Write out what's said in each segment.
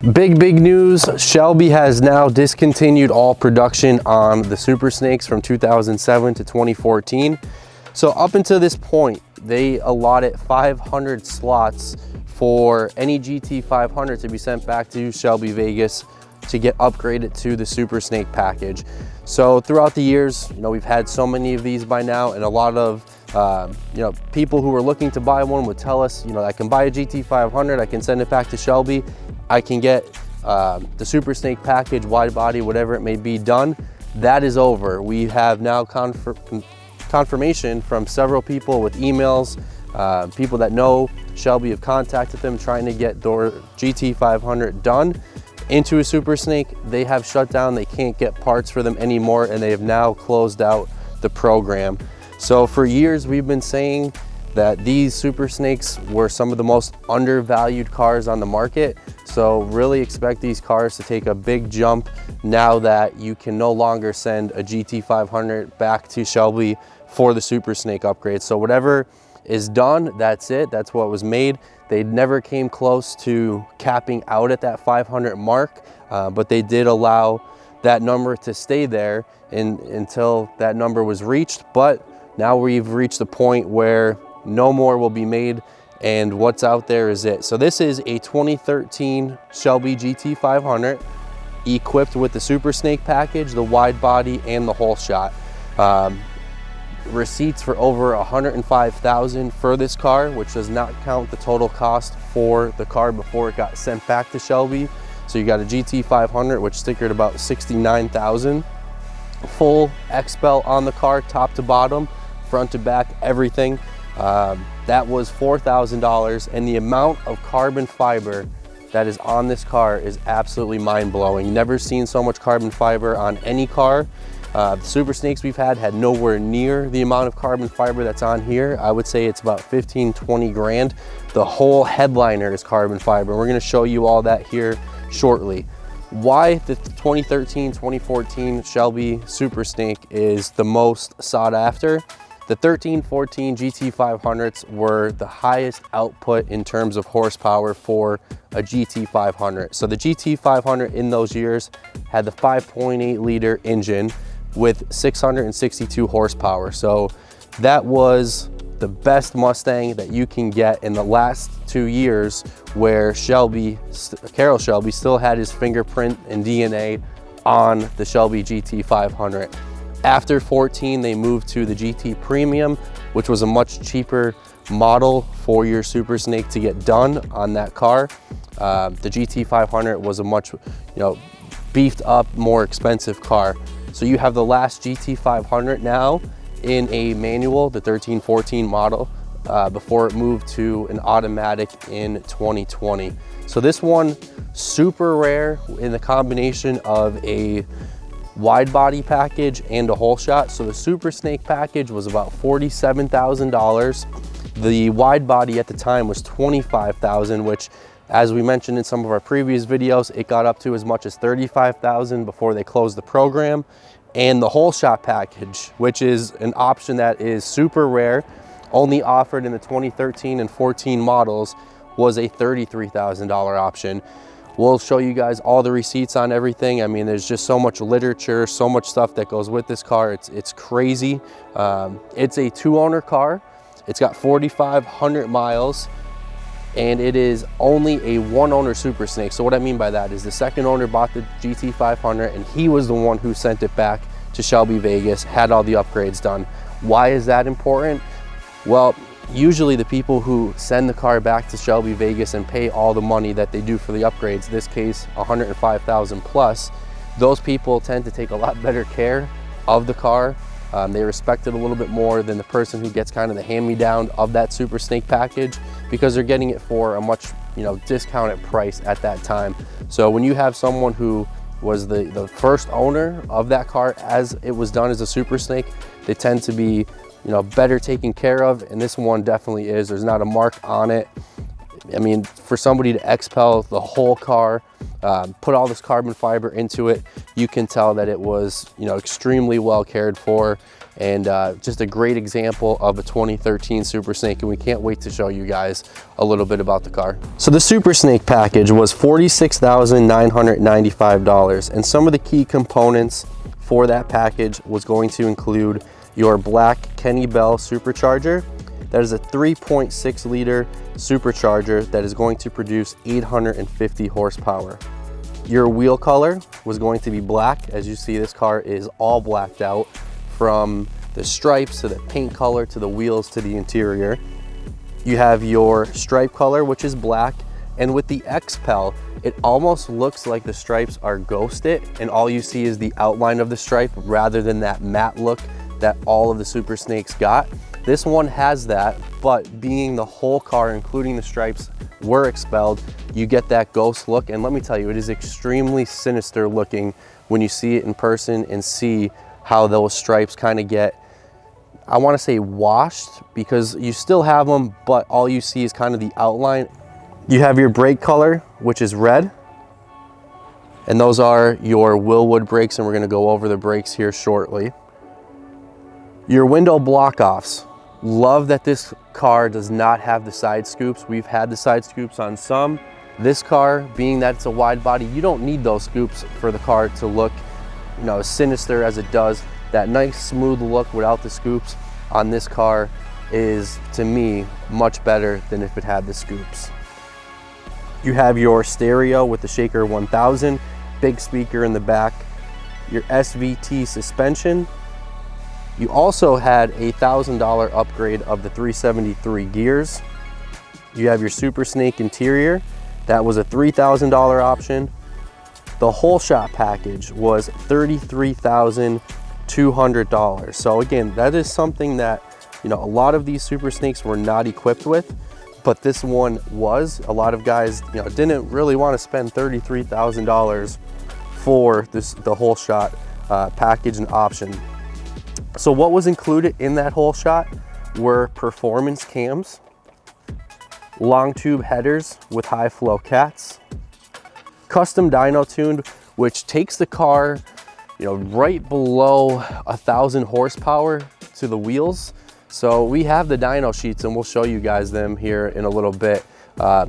Big news. Shelby has now discontinued all production on the Super Snakes from 2007 to 2014. So up until this point, they allotted 500 slots for any GT500 to be sent back to Shelby Vegas to get upgraded to the Super Snake package. So throughout the years, we've had so many of these by now, and a lot of people who are looking to buy one would tell us, I can buy a GT500, I can send it back to Shelby, I can get the Super Snake package, wide body, whatever it may be, done. That is over. We have now confirmation from several people with emails, people that know Shelby have contacted them trying to get their GT500 done into a Super Snake. They have shut down, they can't get parts for them anymore, and they have now closed out the program. So for years we've been saying that these Super Snakes were some of the most undervalued cars on the market. So really expect these cars to take a big jump now that you can no longer send a GT500 back to Shelby for the Super Snake upgrade. So whatever is done, that's it, that's what was made. They never came close to capping out at that 500 mark, but they did allow that number to stay there until that number was reached. But now we've reached the point where no more will be made, and what's out there is it. So this is a 2013 Shelby GT500 equipped with the Super Snake package, the wide body, and the whole shot. Receipts for over $105,000 for this car, which does not count the total cost for the car before it got sent back to Shelby. So you got a GT500, which stickered about $69,000. Full X-Bell on the car, top to bottom, front to back, everything. That was $4,000, and the amount of carbon fiber that is on this car is absolutely mind-blowing. Never seen so much carbon fiber on any car. The Super Snakes we've had nowhere near the amount of carbon fiber that's on here. I would say it's about 15, 20 grand. The whole headliner is carbon fiber. We're gonna show you all that here shortly. Why the 2013, 2014 Shelby Super Snake is the most sought after. The 13, 14 GT500s were the highest output in terms of horsepower for a GT500. So the GT500 in those years had the 5.8 liter engine with 662 horsepower. So that was the best Mustang that you can get in the last 2 years, where Carroll Shelby still had his fingerprint and DNA on the Shelby GT500. After 14, they moved to the GT Premium, which was a much cheaper model for your Super Snake to get done on that car. The GT500 was a much, beefed up, more expensive car. So you have the last GT500 now in a manual, the 13, 14 model, before it moved to an automatic in 2020. So this one, super rare in the combination of a wide body package and a whole shot. So the Super Snake package was about $47,000. The wide body at the time was $25,000, which, as we mentioned in some of our previous videos, it got up to as much as $35,000 before they closed the program. And the whole shot package, which is an option that is super rare, only offered in the 2013 and 14 models, was a $33,000 option. We'll show you guys all the receipts on everything. I mean, there's just so much literature, so much stuff that goes with this car. It's crazy. It's a 2-owner car. It's got 4,500 miles, and it is only a 1-owner Super Snake. So what I mean by that is the second owner bought the GT500, and he was the one who sent it back to Shelby Vegas, had all the upgrades done. Why is that important? Well, usually the people who send the car back to Shelby Vegas and pay all the money that they do for the upgrades, in this case $105,000 plus, those people tend to take a lot better care of the car. They respect it a little bit more than the person who gets kind of the hand-me-down of that Super Snake package, because they're getting it for a much discounted price at that time. So when you have someone who was the first owner of that car as it was done as a Super Snake, they tend to be better taken care of, and this one definitely is. There's not a mark on it. I mean, for somebody to expel the whole car, put all this carbon fiber into it, you can tell that it was extremely well cared for, and just a great example of a 2013 Super Snake, and we can't wait to show you guys a little bit about the car. So the Super Snake package was $46,995, and some of the key components for that package was going to include your black Kenny Bell supercharger. That is a 3.6 liter supercharger that is going to produce 850 horsepower. Your wheel color was going to be black. As you see, this car is all blacked out, from the stripes to the paint color to the wheels to the interior. You have your stripe color, which is black, and with the XPEL, it almost looks like the stripes are ghosted and all you see is the outline of the stripe rather than that matte look that all of the Super Snakes got. This one has that, but being the whole car, including the stripes, were expelled, you get that ghost look. And let me tell you, it is extremely sinister looking when you see it in person and see how those stripes kind of get, I want to say, washed, because you still have them, but all you see is kind of the outline. You have your brake color, which is red, and those are your Willwood brakes, and we're going to go over the brakes here shortly. Your window block offs. Love that this car does not have the side scoops. We've had the side scoops on some. This car, being that it's a wide body, you don't need those scoops for the car to look, you know, as sinister as it does. That nice smooth look without the scoops on this car is, to me, much better than if it had the scoops. You have your stereo with the Shaker 1000, big speaker in the back, your SVT suspension. You also had a $1,000 upgrade of the 373 gears. You have your Super Snake interior. That was a $3,000 option. The whole shot package was $33,200. So again, that is something that, you know, a lot of these Super Snakes were not equipped with, but this one was. A lot of guys, you know, didn't really want to spend $33,000 for the whole shot package and option. So what was included in that whole shot were performance cams, long tube headers with high flow cats, custom dyno tuned, which takes the car, you know, right below 1,000 horsepower to the wheels. So we have the dyno sheets and we'll show you guys them here in a little bit.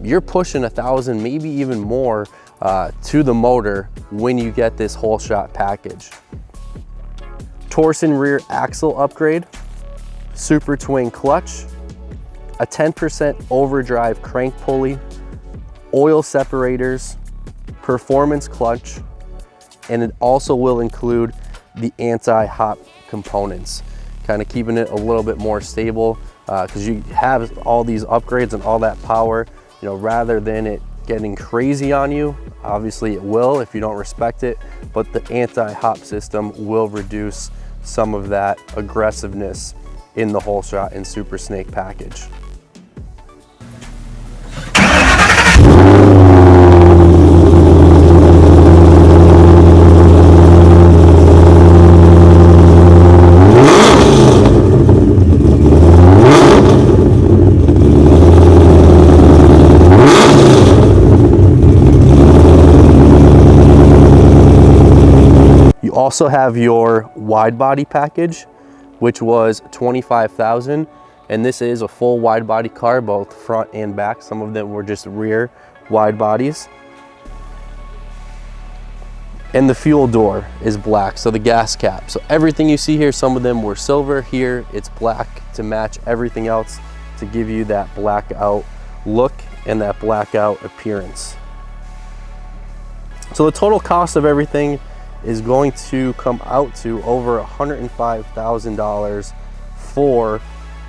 You're pushing 1,000, maybe even more to the motor when you get this whole shot package. Torsen rear axle upgrade, super twin clutch, a 10% overdrive crank pulley, oil separators, performance clutch, and it also will include the anti-hop components, kind of keeping it a little bit more stable, because you have all these upgrades and all that power, you know, rather than it getting crazy on you. Obviously it will if you don't respect it, but the anti-hop system will reduce some of that aggressiveness in the whole shot and Super Snake package. Also have your wide body package, which was $25,000, and this is a full wide body car, both front and back. Some of them were just rear wide bodies. And the fuel door is black, so the gas cap. So everything you see here, some of them were silver. Here it's black to match everything else, to give you that blackout look and that blackout appearance. So the total cost of everything is going to come out to over $105,000 for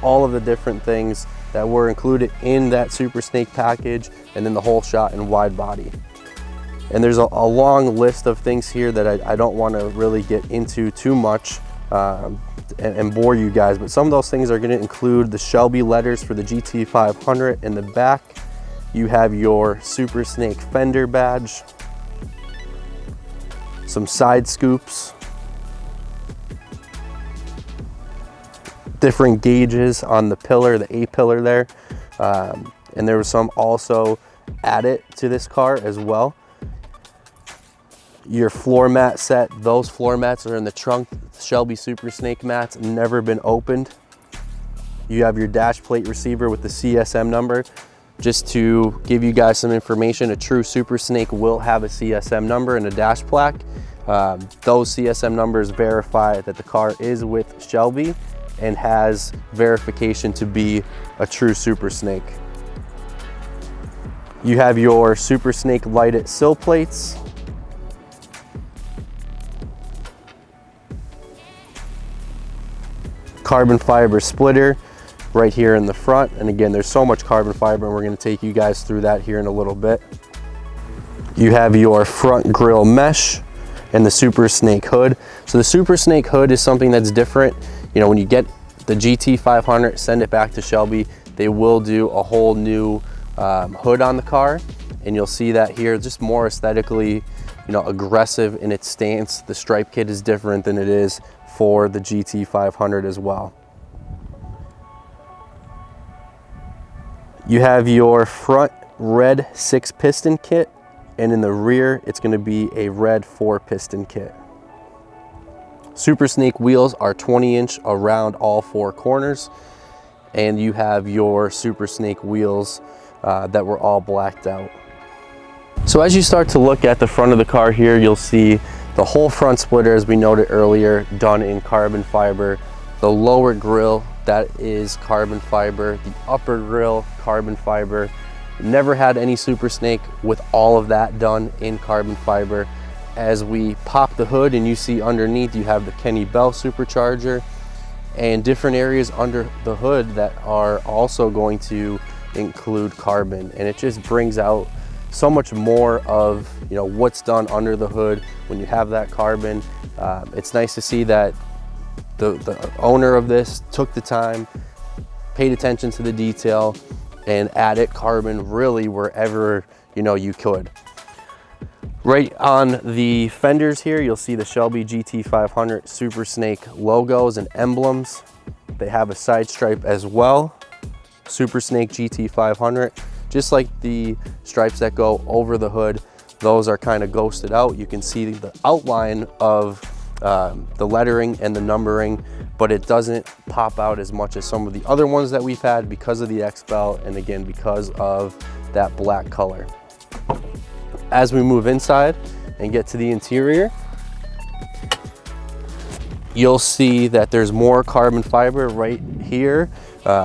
all of the different things that were included in that Super Snake package, and then the whole shot and wide body. And there's a long list of things here that I don't want to really get into too much and bore you guys, but some of those things are going to include the Shelby letters for the GT500 in the back. You have your Super Snake fender badge, some side scoops, different gauges on the pillar, the A pillar there, and there was some also added to this car as well. Your floor mat set, those floor mats are in the trunk. Shelby Super Snake mats, never been opened. You have your dash plate receiver with the CSM number. Just to give you guys some information, a true Super Snake will have a CSM number and a dash plaque. Those CSM numbers verify that the car is with Shelby and has verification to be a true Super Snake. You have your Super Snake lighted sill plates. Carbon fiber splitter right here in the front. And again, there's so much carbon fiber, and we're gonna take you guys through that here in a little bit. You have your front grille mesh and the Super Snake hood. So the Super Snake hood is something that's different. You know, when you get the GT500, send it back to Shelby, they will do a whole new hood on the car. And you'll see that here, just more aesthetically, you know, aggressive in its stance. The stripe kit is different than it is for the GT500 as well. You have your front red 6-piston kit, and in the rear it's going to be a red 4-piston kit. Super Snake wheels are 20-inch around all 4 corners, and you have your Super Snake wheels that were all blacked out. So as you start to look at the front of the car here, you'll see the whole front splitter, as we noted earlier, done in carbon fiber. The lower grille, that is carbon fiber. The upper grille, carbon fiber. Never had any Super Snake with all of that done in carbon fiber. As we pop the hood and you see underneath, you have the Kenny Bell supercharger and different areas under the hood that are also going to include carbon. And it just brings out so much more of, you know, what's done under the hood when you have that carbon. It's nice to see that the owner of this took the time, paid attention to the detail, and added carbon really wherever, you know, you could. Right on the fenders here, you'll see the Shelby GT500 Super Snake logos and emblems. They have a side stripe as well. Super Snake GT500. Just like the stripes that go over the hood, those are kind of ghosted out. You can see the outline of the lettering and the numbering, but it doesn't pop out as much as some of the other ones that we've had because of the X-Belt, and again, because of that black color. As we move inside and get to the interior, you'll see that there's more carbon fiber right here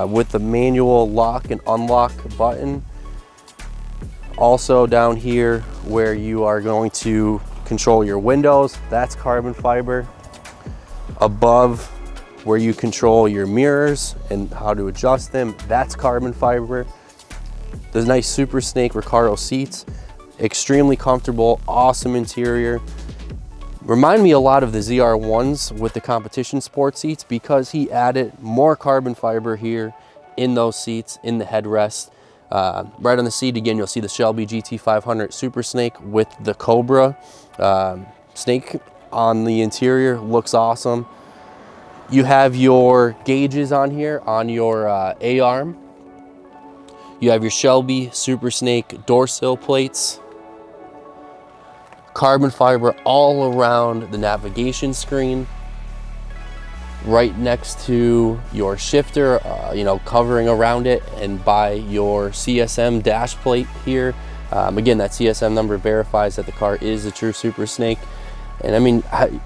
with the manual lock and unlock button. Also down here where you are going to control your windows, that's carbon fiber. Above where you control your mirrors and how to adjust them, that's carbon fiber. There's nice Super Snake Recaro seats, extremely comfortable, awesome interior. Remind me a lot of the ZR1s with the competition sport seats because he added more carbon fiber here in those seats, in the headrest. Right on the seat, again, you'll see the Shelby GT500 Super Snake with the Cobra snake on the interior. Looks awesome. You have your gauges on here on your A-arm. You have your Shelby Super Snake door sill plates. Carbon fiber all around the navigation screen. Right next to your shifter, you know, covering around it, and by your CSM dash plate here. Again, that CSM number verifies that the car is a true Super Snake. And I mean,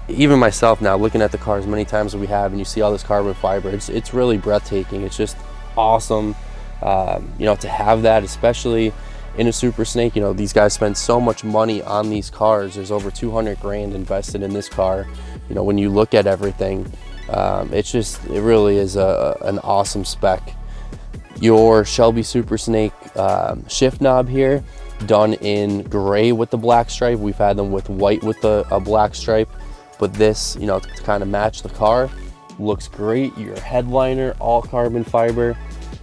even myself now, looking at the car as many times as we have, and you see all this carbon fiber, it's really breathtaking. It's just awesome, you know, to have that, especially in a Super Snake. You know, these guys spend so much money on these cars. There's over 200 grand invested in this car. You know, when you look at everything, it really is an awesome spec. Your Shelby Super Snake shift knob here, done in gray with the black stripe. We've had them with white with a black stripe, but this, you know, to kind of match the car, looks great. Your headliner, all carbon fiber.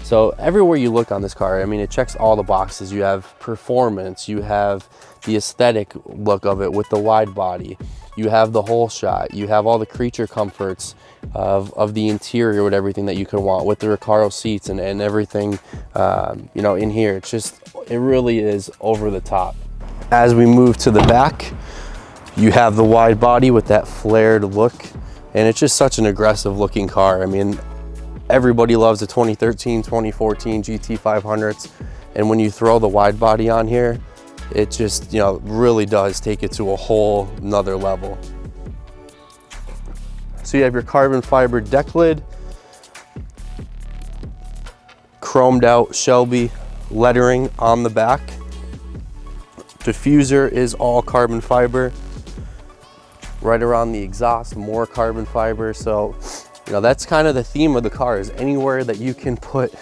So everywhere you look on this car, I mean, it checks all the boxes. You have performance, you have the aesthetic look of it with the wide body, you have the whole shot, you have all the creature comforts of the interior with everything that you could want with the Recaro seats and everything, you know, in here. It really is over the top. As we move to the back, You have the wide body with that flared look, and it's just such an aggressive looking car. I mean, everybody loves the 2013, 2014 GT500s, and when you throw the wide body on here, it just, you know, really does take it to a whole nother level. So you have your carbon fiber deck lid, chromed out Shelby lettering on the back. Diffuser is all carbon fiber. Right around the exhaust, more carbon fiber. So, you know, that's kind of the theme of the car, is anywhere that you can put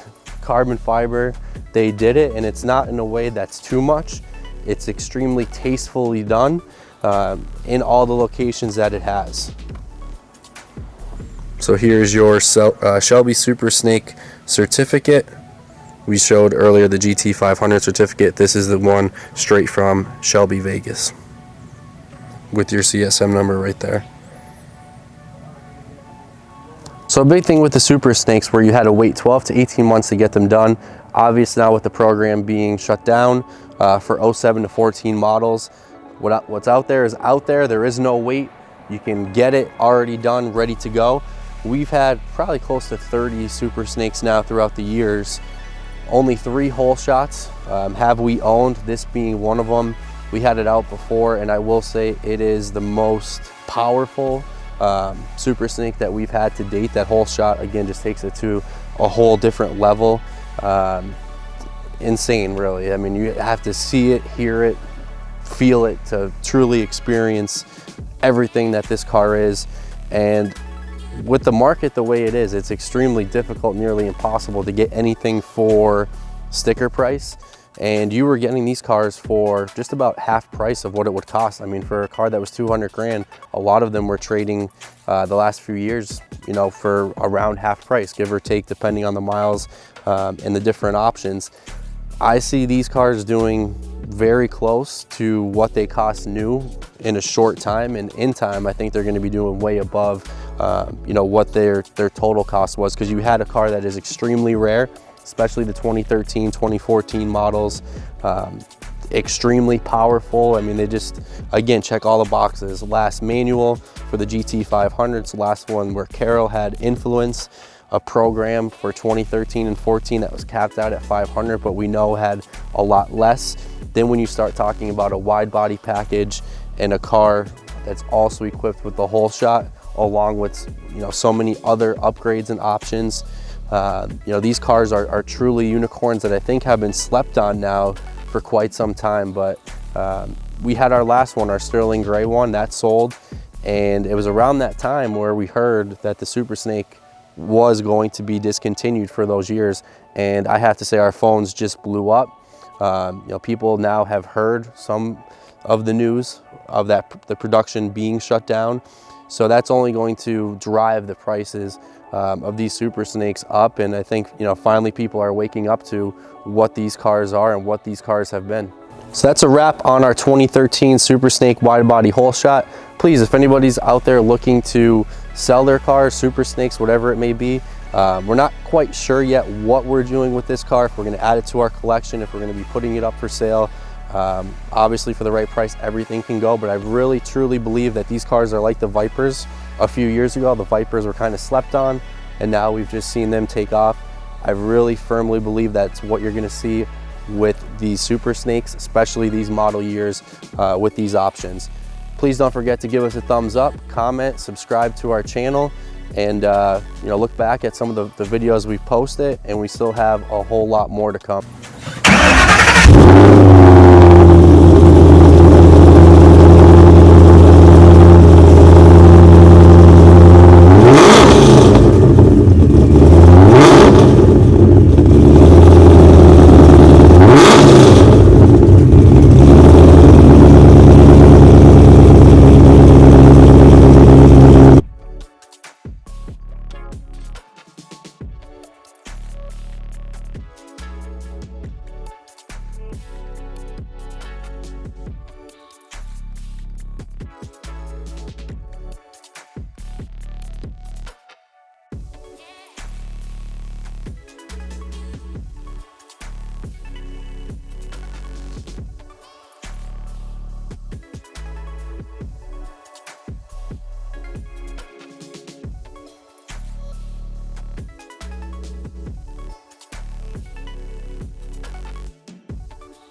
carbon fiber, they did it, and it's not in a way that's too much. It's extremely tastefully done in all the locations that it has. So here's your Shelby Super Snake certificate. We showed earlier the GT500 certificate. This is the one straight from Shelby, Vegas, with your CSM number right there. So a big thing with the Super Snakes, where you had to wait 12 to 18 months to get them done. Obviously now with the program being shut down for 07 to 14 models, what's out there is out there. There is no wait. You can get it already done, ready to go. We've had probably close to 30 Super Snakes now throughout the years. Only 3 hole shots have we owned, this being one of them. We had it out before, and I will say it is the most powerful Super Snake that we've had to date. That whole shot, again, just takes it to a whole different level. Insane, really. I mean, you have to see it, hear it, feel it to truly experience everything that this car is. And with the market the way it is, it's extremely difficult, nearly impossible to get anything for sticker price. And you were getting these cars for just about half price of what it would cost. I mean, for a car that was 200 grand, a lot of them were trading the last few years, you know, for around half price, give or take, depending on the miles and the different options. I see these cars doing very close to what they cost new in a short time, and in time, I think they're going to be doing way above, you know, what their total cost was, because you had a car that is extremely rare, especially the 2013, 2014 models, extremely powerful. I mean, they just, again, check all the boxes. Last manual for the GT500s, last one where Carroll had influence, a program for 2013 and 14 that was capped out at 500, but we know had a lot less. Then when you start talking about a wide body package and a car that's also equipped with the whole shot, along with, you know, so many other upgrades and options, you know, these cars are truly unicorns that I think have been slept on now for quite some time. But we had our last one, our Sterling Gray one, that sold, and it was around that time where we heard that the Super Snake was going to be discontinued for those years, and I have to say our phones just blew up. You know, people now have heard some of the news of the production being shut down, so that's only going to drive the prices of these Super Snakes up. And I think, you know, finally people are waking up to what these cars are and what these cars have been. So that's a wrap on our 2013 Super Snake wide body whole shot. Please, if anybody's out there looking to sell their cars, Super Snakes, whatever it may be, we're not quite sure yet what we're doing with this car, if we're going to add it to our collection, if we're going to be putting it up for sale. Obviously for the right price, everything can go, but I really truly believe that these cars are like the Vipers a few years ago. The Vipers were kind of slept on, and now we've just seen them take off. I really firmly believe that's what you're going to see with these Super Snakes, especially these model years with these options. Please don't forget to give us a thumbs up, comment, subscribe to our channel, and you know, look back at some of the videos we've posted, and we still have a whole lot more to come.